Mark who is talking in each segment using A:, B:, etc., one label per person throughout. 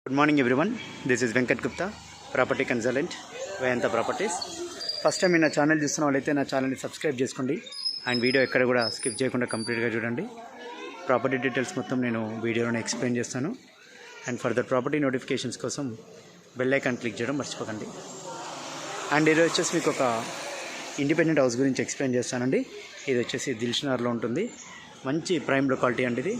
A: Good morning everyone. This is Venkat Gupta, property consultant, Vayanta Properties. First time నా channel చూస్తున్న వాళ్ళైతే నా ఛానల్ని సబ్స్క్రైబ్ చేసుకోండి అండ్ వీడియో ఎక్కడ కూడా స్కిప్ చేయకుండా కంప్లీట్గా చూడండి. ప్రాపర్టీ డీటెయిల్స్ మొత్తం నేను వీడియోలోనే ఎక్స్ప్లెయిన్ చేస్తాను. అండ్ ఫర్దర్ ప్రాపర్టీ నోటిఫికేషన్స్ కోసం బెల్ ఐకాన్ క్లిక్ చేయడం మర్చిపోకండి. అండ్ ఇది వచ్చేసి మీకు ఒక ఇండిపెండెంట్ హౌస్ గురించి ఎక్స్ప్లెయిన్ చేస్తానండి. ఇది వచ్చేసి దిల్షుక్నగర్లో ఉంటుంది. మంచి ప్రైమ్ లొకాలిటీ అండి ఇది.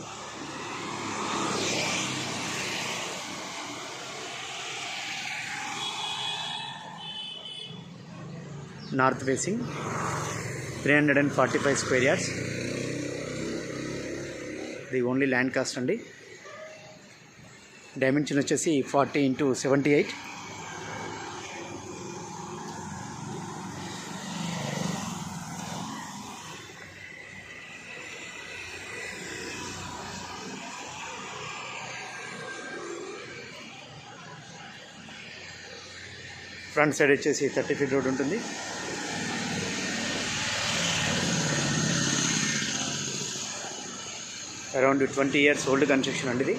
A: North facing 345 square yards. ఇది ఓన్లీ ల్యాండ్ కాస్ట్ అండి. డైమెన్షన్ వచ్చేసి 40x78. ఫ్రంట్ సైడ్ వచ్చేసి 30 ఫీట్ రోడ్ ఉంటుంది. అరౌండ్ 20 ఇయర్స్ ఓల్డ్ కన్స్ట్రక్షన్ అండి ఇది.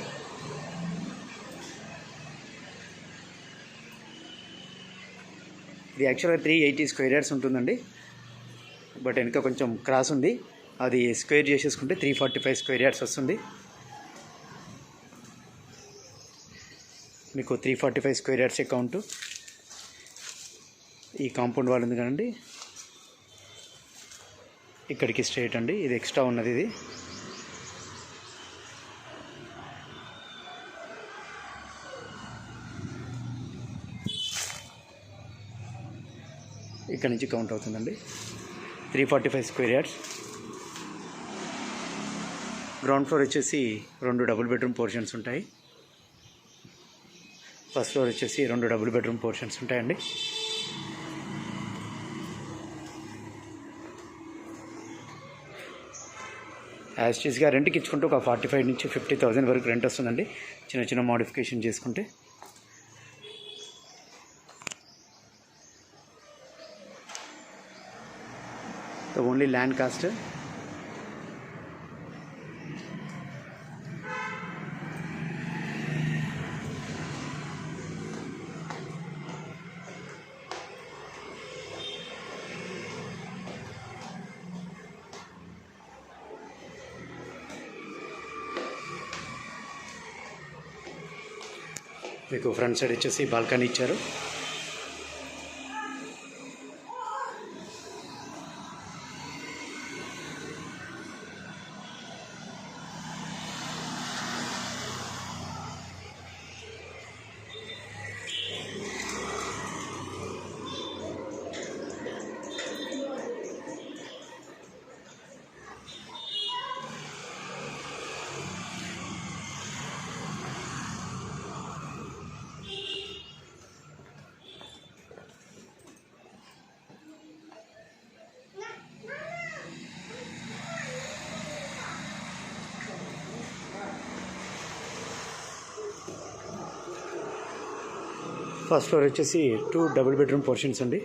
A: ఇది యాక్చువల్గా 380 స్క్వేర్ యార్డ్స్ ఉంటుందండి. బట్ వెనక కొంచెం క్రాస్ ఉంది, అది స్క్వేర్ చేసేసుకుంటే 345 స్క్వేర్ యార్డ్స్ వస్తుంది. మీకు 345 స్క్వేర్ యార్డ్స్ అకౌంట్. ఈ కాంపౌండ్ వాల్ ఉంది కదండి, ఇక్కడికి స్ట్రైట్ అండి. ఇది ఎక్స్ట్రా ఉన్నది. ఇది ఇక్కడ నుంచి కౌంట్ అవుతుందండి. 345 స్క్వేర్ యార్డ్స్. గ్రౌండ్ ఫ్లోర్ వచ్చేసి 2 డబుల్ బెడ్రూమ్ పోర్షన్స్ ఉంటాయి. ఫస్ట్ ఫ్లోర్ వచ్చేసి 2 డబుల్ బెడ్రూమ్ పోర్షన్స్ ఉంటాయండి. యాజ్ టీస్గా రెంట్కి ఇచ్చుకుంటే ఒక 45 నుంచి 50,000 వరకు రెంట్ వస్తుందండి, చిన్న చిన్న మోడిఫికేషన్ చేసుకుంటే. Only land cost. మీకు ఫ్రంట్ సైడ్ వచ్చేసి బాల్కనీ ఇచ్చారు. ఫస్ట్ ఫ్లోర్ వచ్చేసి 2 డబుల్ బెడ్రూమ్ పోర్షన్స్ అండి.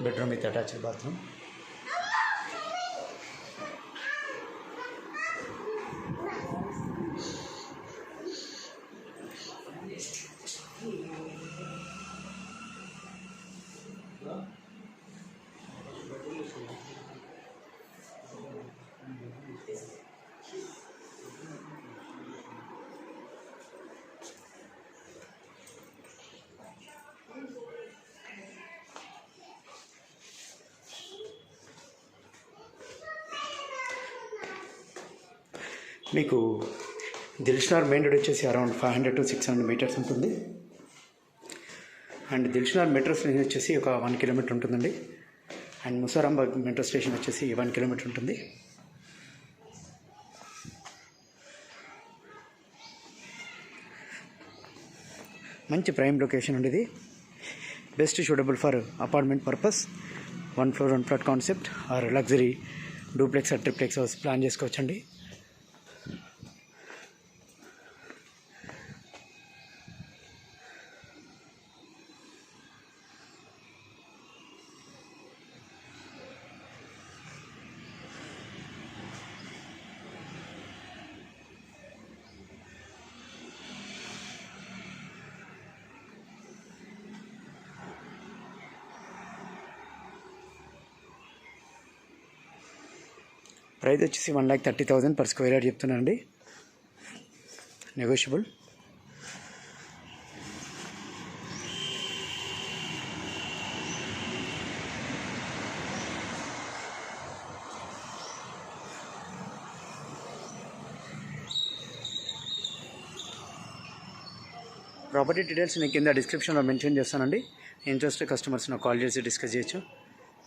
A: Bedroom with attached bathroom. మీకు దిల్షుక్నగర్ మెయిన్ రోడ్ వచ్చేసి అరౌండ్ 500 to 600 మీటర్స్ ఉంటుంది. అండ్ దిల్షుక్నగర్ మెట్రో స్టేషన్ వచ్చేసి ఒక 1 కిలోమీటర్ ఉంటుందండి. అండ్ ముసారాంబాగ్ మెట్రో స్టేషన్ వచ్చేసి 1 కిలోమీటర్ ఉంటుంది. మంచి ప్రైమ్ లొకేషన్ ఉండేది. Best suitable for apartment purpose. 1 floor 1 plot concept or luxury duplex or triplex house plan చేసుకోవచ్చండి. ప్రైస్ వచ్చేసి 1,30,000 per square yard చెప్తున్నానండి, నెగోషియబుల్. ప్రాపర్టీ డీటెయిల్స్ నేను కింద డిస్క్రిప్షన్లో మెన్షన్ చేస్తానండి. ఇంట్రెస్ట్ కస్టమర్స్ నాకు కాల్ చేసి డిస్కస్ చేయొచ్చు.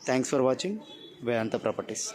A: Thanks for watching Vedanta properties.